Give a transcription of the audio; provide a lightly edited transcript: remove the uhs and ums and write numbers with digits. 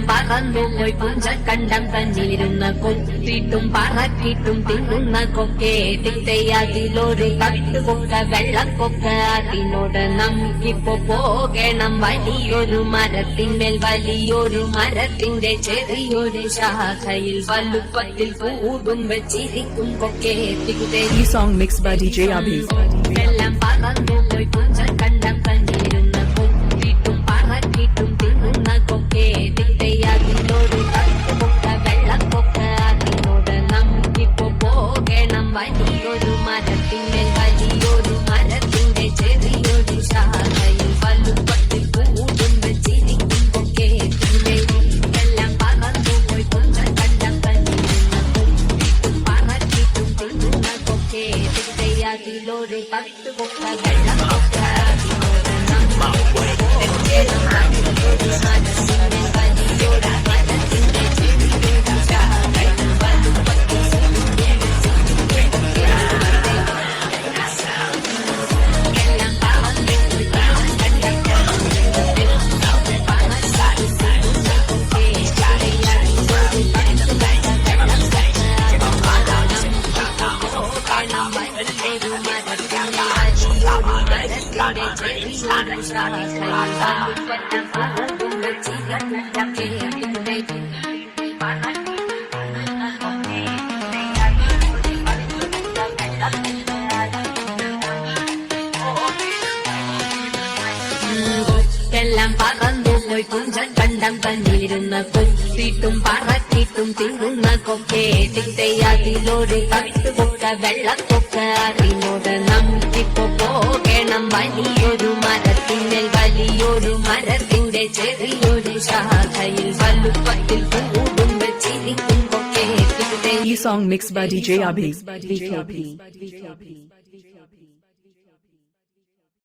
പറന്നുപോയി പുഞ്ചക്കണ്ടം തന്നിരുന്ന കൊത്തിട്ടും പറക്കിട്ടും തിന്നുന്ന കൊക്കെ തിത്തയാതിലൊരു കട്ടുകൊക്ക വെള്ളക്കൊക്ക അതിനോട് നമുക്കിപ്പോ പോകണം വലിയൊരു മരത്തിന്മേൽ വലിയൊരു മരത്തിന്റെ ചെറിയൊരു ശാഖയിൽ വലുപ്പത്തിൽ കൂടും വെച്ചിരിക്കും കൊക്കെ ഈ song mix by DJ Abhi. എല്ലാം പറന്നുപോയി പുഞ്ചക്കണ്ടം തന്നിരുന്ന കൊത്തിട്ടും പറക്കിട്ടും തിന്നുന്ന കൊക്കെ തിത്തയാതിലൊരു കട്ടുകൊക്ക വെള്ളക്കൊക്ക അതിനോട് നമുക്കിപ്പോ പോകണം വലിയൊരു മരത്തിന്മേൽ വലിയൊരു മരത്തിന്റെ ചെറിയൊരു ശാഖയിൽ വലുപ്പത്തിൽ കൂടും വെച്ചിരിക്കും കൊക്കെ എല്ലാം പറന്നുപോയി പുഞ്ചക്കണ്ടം തന്നിരുന്ന കൊത്തിട്ടും പറക്കിട്ടും തിന്നുന്ന കൊക്കെ തിത്തയാതിലൊരു കട്ടുകൊക്ക വെള്ളക്കൊക്ക അതിനോട് നമുക്കിപ്പോ പോകണം വലിയൊരു മരത്തിന്മേൽ വലിയൊരു മരത്തിന്റെ ചെറിയൊരു ശാഖയിൽ വലുപ്പത്തിൽ എല്ലാം പറന്നുപോയി പുഞ്ചക്കണ്ടം എല്ലാം പറന്നുപോയി പുഞ്ചക്കണ്ടം തന്നിരുന്ന കൊത്തിട്ടും പറക്കിട്ടും തിന്നുന്ന കൊക്കെ തിത്തയാതിലൊരു കട്ടുകൊക്ക വെള്ളക്കൊക്ക അതിനോട് നമുക്കിപ്പോ പോകണം വലിയൊരു മരത്തിന്മേൽ വലിയൊരു മരത്തിന്റെ ചെറിയൊരു ശാഖയിൽ വലുപ്പത്തിൽ കൂടും വെച്ചിരിക്കും കൊക്കെ ഈ song mix by DJ Abhi.